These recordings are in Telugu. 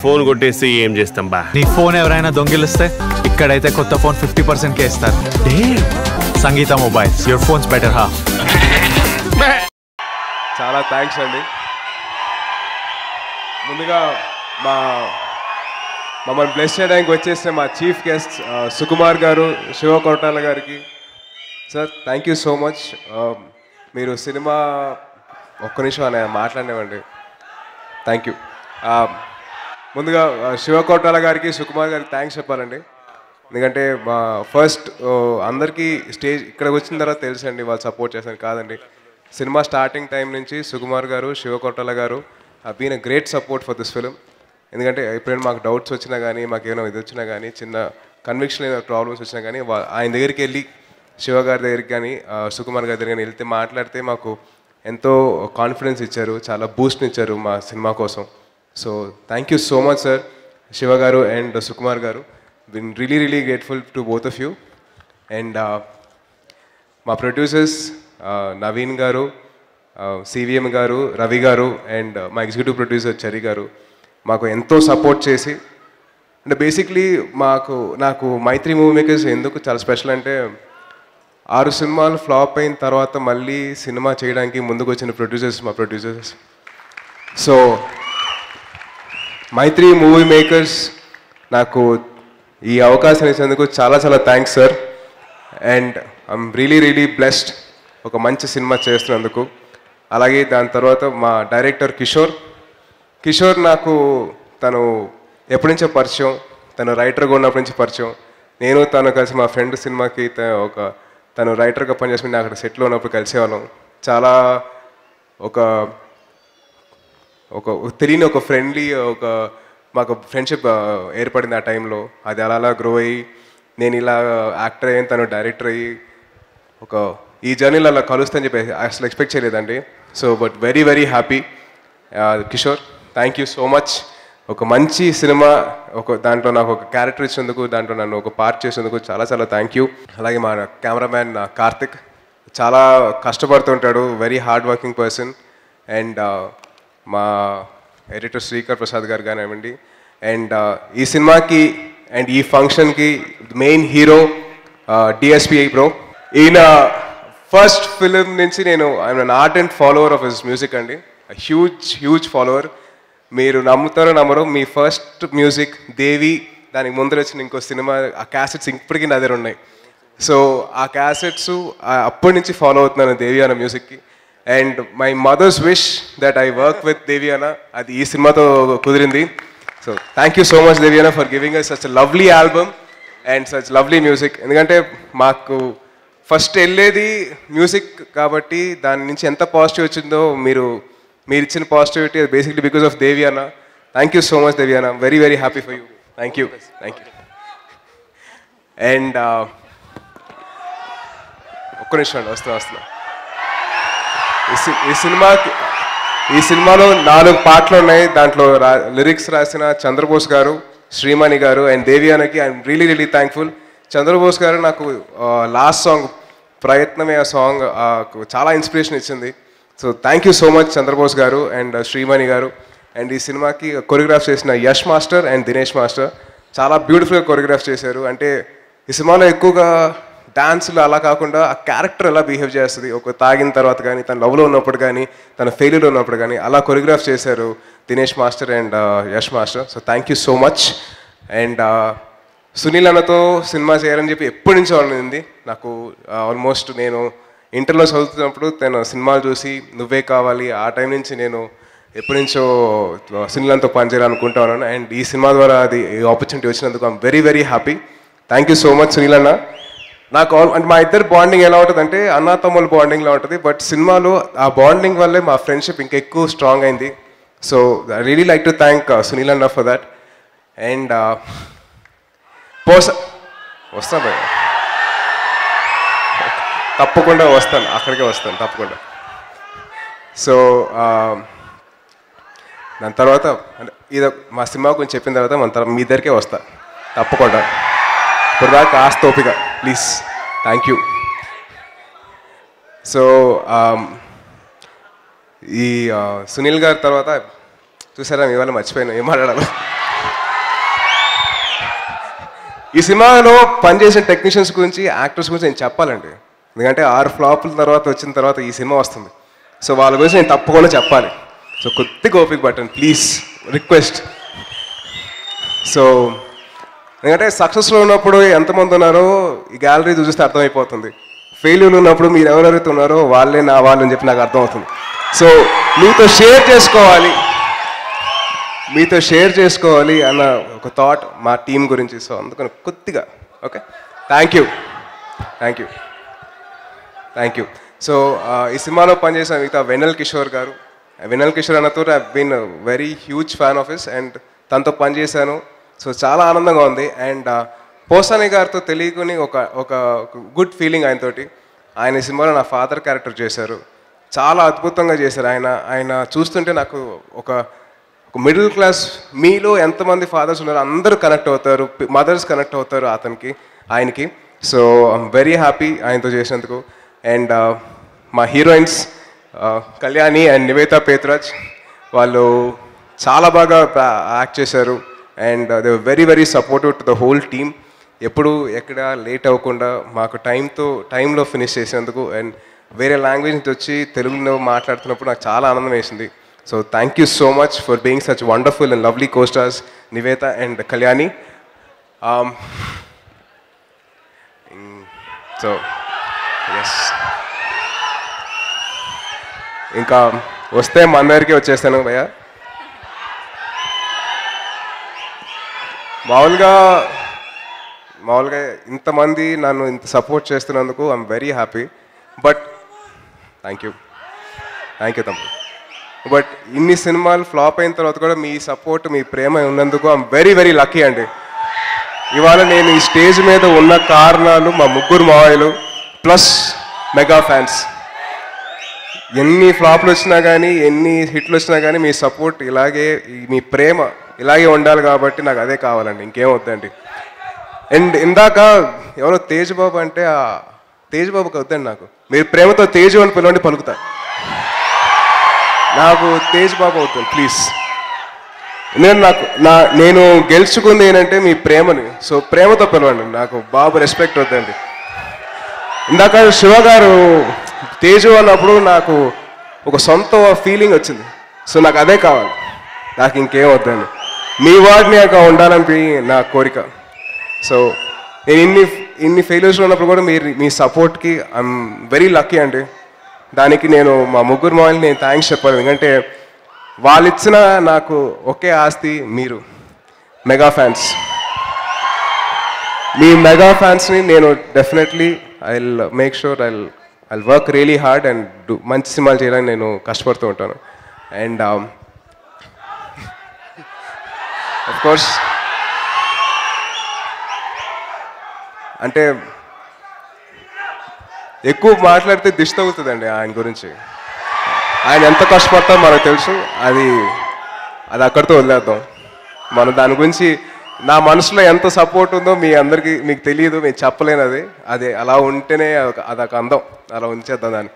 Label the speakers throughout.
Speaker 1: ఫోన్ కొట్టేసి ఏం చేస్తాం బా?
Speaker 2: నీ ఫోన్ ఎవరైనా దొంగిలిస్తే ఇక్కడైతే కొత్త ఫోన్ 50% కే ఇస్తారు. Sangeetha Mobiles, your phone's better half.
Speaker 3: చాలా థ్యాంక్స్ అండి. ముందుగా మమ్మల్ని బ్లెస్ చేయడానికి వచ్చేసిన మా చీఫ్ గెస్ట్ సుకుమార్ గారు, శివ కొట్టాల గారికి sir thank you so much. మీరు సినిమా ఒక్క నిమిషం అని మాట్లాడినామండి. Thank you. ముందుగా శివ కొట్టాల గారికి, సుకుమార్ గారికి థ్యాంక్స్ చెప్పాలండి. ఎందుకంటే మా ఫస్ట్ అందరికీ స్టేజ్ ఇక్కడికి వచ్చిన తర్వాత తెలుసండి వాళ్ళు సపోర్ట్ చేస్తాను కాదండి. సినిమా స్టార్టింగ్ టైం నుంచి సుకుమార్ గారు, Siva Kottala garu been a great support for this film. ఎందుకంటే ఎప్పుడైనా మాకు డౌట్స్ వచ్చినా కానీ, మాకు ఏమైనా ఇది వచ్చినా కానీ, చిన్న కన్విక్షన్ ఏమైనా ప్రాబ్లమ్స్ వచ్చినా కానీ ఆయన దగ్గరికి వెళ్ళి, శివ గారి దగ్గరికి కానీ, సుకుమార్ గారి దగ్గర కానీ వెళ్తే మాట్లాడితే మాకు ఎంతో కాన్ఫిడెన్స్ ఇచ్చారు, చాలా బూస్ట్ని ఇచ్చారు మా సినిమా కోసం. So thank you so much sir, Shiva గారు అండ్ సుకుమార్ గారు. Bin really grateful to both of you. And మా ప్రొడ్యూసర్స్ నవీన్ గారు, సివిఎం గారు, రవి గారు అండ్ మా ఎగ్జిక్యూటివ్ ప్రొడ్యూసర్ చరి గారు మాకు ఎంతో సపోర్ట్ చేసి, అంటే బేసిక్లీ నాకు మైత్రి మూవీ మేకర్స్ ఎందుకు చాలా స్పెషల్ అంటే 6 సినిమాలు ఫ్లాప్ అయిన తర్వాత మళ్ళీ సినిమా చేయడానికి ముందుకు వచ్చిన ప్రొడ్యూసర్స్ మా ప్రొడ్యూసర్స్. సో మైత్రి మూవీ మేకర్స్ నాకు ఈ అవకాశం ఇచ్చినందుకు చాలా thanks sir. And I'm really blessed ఒక మంచి సినిమా చేస్తున్నందుకు. అలాగే దాని తర్వాత మా డైరెక్టర్ కిషోర్ నాకు తను ఎప్పటి నుంచో పరిచయం, తను రైటర్గా ఉన్నప్పటి నుంచి పరిచయం. నేను తను కలిసి మా ఫ్రెండ్ సినిమాకి తను రైటర్గా పనిచేసుకుని అక్కడ సెట్లో ఉన్నప్పుడు కలిసేవాళ్ళం. చాలా ఒక తెలియని ఒక ఫ్రెండ్లీ మాకు ఫ్రెండ్షిప్ ఏర్పడింది ఆ టైంలో. అది అలా గ్రో అయ్యి నేను ఇలా యాక్టర్ అయ్యాను, తను డైరెక్టర్ అయ్యి ఈ జర్నీలో అలా కలుస్తాను చెప్పి అసలు ఎక్స్పెక్ట్ చేయలేదండి. So but very happy. Kishore thank you so much. ఒక మంచి సినిమా దాంట్లో నాకు ఒక క్యారెక్టర్ ఇచ్చినందుకు, దాంట్లో నన్ను ఒక పార్ట్ చేసేందుకు చాలా థ్యాంక్ యూ. అలాగే మా కెమెరామ్యాన్ కార్తిక్ చాలా కష్టపడుతుంటాడు, very hard working person. And మా ఎడిటర్ శ్రీకర్ ప్రసాద్ గారు కానివ్వండి. అండ్ ఈ సినిమాకి అండ్ ఈ ఫంక్షన్కి మెయిన్ హీరో డిఎస్పి బ్రో. ఈయన ఫస్ట్ ఫిలిం నుంచి I'm an ardent follower of his music అండి, హ్యూజ్ ఫాలోవర్. మీరు నమ్ముతారో నమ్మరో, మీ ఫస్ట్ మ్యూజిక్ దేవి, దానికి ముందర వచ్చిన ఇంకో సినిమా, ఆ క్యాసెట్స్ ఇప్పటికీ నా దగ్గర ఉన్నాయి. సో ఆ క్యాసెట్స్ అప్పటి నుంచి ఫాలో అవుతున్నాను దేవి అన్న మ్యూజిక్కి. And my mother's wish that I work with Devi అన్న, అది ఈ సినిమాతో కుదిరింది. So thank you so much Devi అన్న for giving us such lovely album and such lovely music. ఎందుకంటే మాకు ఫస్ట్ వెళ్ళేది మ్యూజిక్ కాబట్టి దాని నుంచి ఎంత పాజిటివ్ వచ్చిందో మీరు ఇచ్చిన పాజిటివిటీ బేసిక్లీ బికాస్ ఆఫ్ దేవి అన్న. Thank you so much Devi అన్న, very happy for you. Thank you. And ఒక్క నిమిషం అండి, వస్తున్నా. ఈ సినిమాలో 4 పాటలు ఉన్నాయి. దాంట్లో లిరిక్స్ రాసిన చంద్రబోస్ గారు, శ్రీమణి గారు అండ్ దేవి అన్నకి ఐఎమ్ రియలీ థ్యాంక్ఫుల్. చంద్రబోస్ గారు నాకు లాస్ట్ సాంగ్ ప్రయత్నమే ఆ సాంగ్ చాలా ఇన్స్పిరేషన్ ఇచ్చింది. So thank you so much Chandrabose garu and Srimani garu. And ఈ సినిమాకి కొరియోగ్రాఫ్ చేసిన Yash master and Dinesh master చాలా బ్యూటిఫుల్గా కొరియోగ్రాఫ్ చేశారు. అంటే ఈ సినిమాలో ఎక్కువగా డాన్సులు అలా కాకుండా ఆ క్యారెక్టర్ ఎలా బిహేవ్ చేస్తుంది, ఒక తాగిన తర్వాత కానీ, తన లవ్లో ఉన్నప్పుడు కానీ, తన ఫెయిల్యూర్ ఉన్నప్పుడు కానీ అలా కొరియోగ్రాఫ్ చేశారు Dinesh master and Yash master. So thank you so much. And Sunil అన్నతో సినిమా చేయాలని చెప్పి ఎప్పటి నుంచో ఉంది నాకు. ఆల్మోస్ట్ నేను ఇంటర్లో చదువుతున్నప్పుడు తను సినిమాలు చూసి నువ్వే కావాలి, ఆ టైం నుంచి నేను ఎప్పటి నుంచో సునీల్ అన్నతో పనిచేయాలనుకుంటా ఉన్నాను. అండ్ ఈ సినిమా ద్వారా అది ఆపర్చునిటీ వచ్చినందుకు I'm very happy. Thank you so much Sunil అన్న. నాకు అంటే మా ఇద్దరు బాండింగ్ ఎలా ఉంటుంది అంటే అన్నా తమ్ముళ్ళ బాండింగ్లా ఉంటుంది. బట్ సినిమాలో ఆ బాండింగ్ వల్లే మా ఫ్రెండ్షిప్ ఇంకా ఎక్కువ స్ట్రాంగ్ అయింది. So I really like to thank Sunil అన్న ఫర్ దట్. అండ్ వస్తాను భయ్య, తప్పకుండా వస్తాను, అక్కడికే వస్తాను తప్పకుండా. సో దాని తర్వాత అంటే ఇది మా సినిమా గురించి చెప్పిన తర్వాత మీ దగ్గరికే వస్తా తప్పకుండా. ఇప్పుడు దాకా కాస్త ఓపిక ప్లీజ్. Thank you. సో ఈ సునీల్ గారి తర్వాత చూసారా, ఇవాళ మర్చిపోయాను ఏం మాట్లాడాలి. ఈ సినిమాలో పనిచేసిన టెక్నీషియన్స్ గురించి, యాక్టర్స్ గురించి నేను చెప్పాలండి. ఎందుకంటే 6 ఫ్లాపుల తర్వాత వచ్చిన తర్వాత ఈ సినిమా వస్తుంది. సో వాళ్ళ గురించి నేను తప్పకుండా చెప్పాలి. సో కొద్దిగా ఓపిక పట్టండి ప్లీజ్, రిక్వెస్ట్. సో ఎందుకంటే సక్సెస్లో ఉన్నప్పుడు ఎంతమంది ఉన్నారో ఈ గ్యాలరీ చూస్తే అర్థమైపోతుంది. ఫెయిల్యూర్ ఉన్నప్పుడు మీరు ఎవరెవరైతే ఉన్నారో వాళ్ళే నా వాళ్ళు అని చెప్పి నాకు అర్థమవుతుంది. సో మీతో షేర్ చేసుకోవాలి అన్న ఒక థాట్ మా టీం గురించి. సో అందుకని కొద్దిగా ఓకే. Thank you. సో ఈ సినిమాలో పనిచేసిన మిగతా వెన్నెల కిషోర్ గారు. వెన్నెల కిషోర్ అన్నతో I been very huge fan of his and తనతో పనిచేశాను. సో చాలా ఆనందంగా ఉంది. అండ్ పోసాని గారితో తెలియకుని ఒక గుడ్ ఫీలింగ్ ఆయనతోటి. ఆయన ఈ సినిమాలో నా ఫాదర్ క్యారెక్టర్ చేశారు. చాలా అద్భుతంగా చేశారు. ఆయన చూస్తుంటే నాకు ఒక మిడిల్ క్లాస్, మీలో ఎంతమంది ఫాదర్స్ ఉన్నారో అందరూ కనెక్ట్ అవుతారు, మదర్స్ కనెక్ట్ అవుతారు ఆయనకి. సో ఐఎమ్ వెరీ హ్యాపీ ఆయనతో చేసినందుకు. అండ్ మా హీరోయిన్స్ కళ్యాణి అండ్ నివేతా పేత్రాజ్, వాళ్ళు చాలా బాగా యాక్ట్ చేశారు. And they were very very supportive to the whole team. ఎప్పుడు ఎక్కడ లేట్ అవ్వకుండా మాకు టైంలో ఫినిష్ చేసినందుకు. అండ్ వేరే లాంగ్వేజ్ నుంచి వచ్చి తెలుగులో మాట్లాడుతున్నప్పుడు నాకు చాలా ఆనందం వేసింది. So thank you so much for being such wonderful and lovely costars Niveda and Kalyani. So yes, ఇంకా వస్తే మా అందరికీ వచ్చేస్తాను భయ్య. మామూలుగా ఇంతమంది నన్ను ఇంత సపోర్ట్ చేస్తున్నందుకు I'm very happy. But thank you తమ్ముడు. బట్ ఇన్ని సినిమాలు ఫ్లాప్ అయిన తర్వాత కూడా మీ సపోర్ట్, మీ ప్రేమ ఉన్నందుకు ఐఎమ్ వెరీ వెరీ లక్కీ అండి. ఇవాళ నేను ఈ స్టేజ్ మీద ఉన్న కారణాలు మా ముగ్గురు మావయ్యలు ప్లస్ మెగా ఫ్యాన్స్. ఎన్ని ఫ్లాప్లు వచ్చినా కానీ, ఎన్ని హిట్లు వచ్చినా కానీ మీ సపోర్ట్ ఇలాగే, మీ ప్రేమ ఇలాగే ఉండాలి. కాబట్టి నాకు అదే కావాలండి, ఇంకేం వద్దండి. అండ్ ఇందాక ఎవరో తేజ్ బాబు అంటే, ఆ తేజ్ బాబుకి వద్దండి, నాకు మీరు ప్రేమతో తేజు అని పిలవండి, పలుకుతా. నాకు తేజ్ బాబు అవుతుంది ప్లీజ్. ఎందుకంటే నేను గెలుచుకుంది ఏంటంటే మీ ప్రేమని. సో ప్రేమతో పిలవండి, నాకు బాబు రెస్పెక్ట్ వద్దండి. ఇందాక శివ గారు తేజు అన్నప్పుడు నాకు ఒక సొంత ఫీలింగ్ వచ్చింది. సో నాకు అదే కావాలి, నాకు ఇంకేం వద్దండి. మీ వాడిని అక్కడ ఉండాలని నా కోరిక. సో నేను ఇన్ని ఫెయిల్యూర్స్లో ఉన్నప్పుడు కూడా మీ సపోర్ట్కి ఐఎమ్ వెరీ లక్కీ అండి. దానికి నేను మా ముగ్గురు మామూలు నేను థ్యాంక్స్ చెప్పాలి. ఎందుకంటే వాళ్ళు ఇచ్చిన నాకు ఒకే ఆస్తి మీరు మెగా ఫ్యాన్స్. మీ మెగా ఫ్యాన్స్ని నేను definitely I will make sure I work really hard and మంచి సినిమాలు చేయడానికి నేను కష్టపడుతూ ఉంటాను. అండ్ ఆఫ్ కోర్స్ అంటే ఎక్కువ మాట్లాడితే దిష్టి అవుతుందండి ఆయన గురించి. ఆయన ఎంత కష్టపడతారో మనకు తెలుసు. అది అక్కడితో వదిలేద్దాం. మనం దాని గురించి నా మనసులో ఎంత సపోర్ట్ ఉందో మీకు తెలియదు, మీకు చెప్పలేను. అది అలా ఉంటేనే అదొక అందం. అలా ఉంచేద్దాం దాన్ని.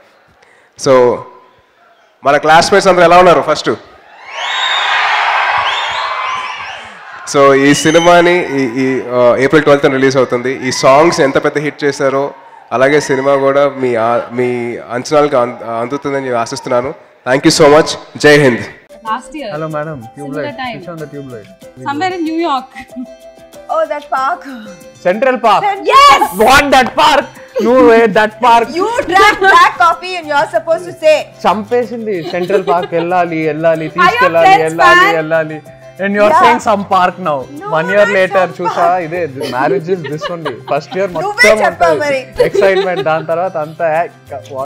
Speaker 3: సో మన క్లాస్మేట్స్ అందరూ ఎలా ఉన్నారు ఫస్ట్? సో ఈ సినిమాని ఈ April 12th రిలీజ్ అవుతుంది. ఈ సాంగ్స్ ఎంత పెద్ద హిట్ చేశారో అలాగే సినిమా కూడా మీ అంచనాలకు అందుతుందని ఆశిస్తున్నాను. Thank you so much. జై Hind.
Speaker 4: Last year.
Speaker 5: Hello, madam. Tube
Speaker 4: Similar
Speaker 5: light.
Speaker 4: time.
Speaker 5: Switch on the tube light.
Speaker 4: Somewhere in New York.
Speaker 6: Oh, that park.
Speaker 5: Central Park.
Speaker 6: Yes!
Speaker 5: What that park? No way, that park.
Speaker 6: You drank black coffee and you're supposed to say.
Speaker 5: చంపేసింది. Central Park వెళ్ళాలి
Speaker 4: Friends,
Speaker 5: వెళ్ళాలి. And you're saying some park now.
Speaker 6: No,
Speaker 5: 1 year
Speaker 6: that's
Speaker 5: later,
Speaker 6: some
Speaker 5: చూసా ఇదే marriage is this only. First year
Speaker 6: నువ్వే
Speaker 5: మొత్తం
Speaker 6: చెప్పావు మరి.
Speaker 5: excitement, దాని తర్వాత అంతా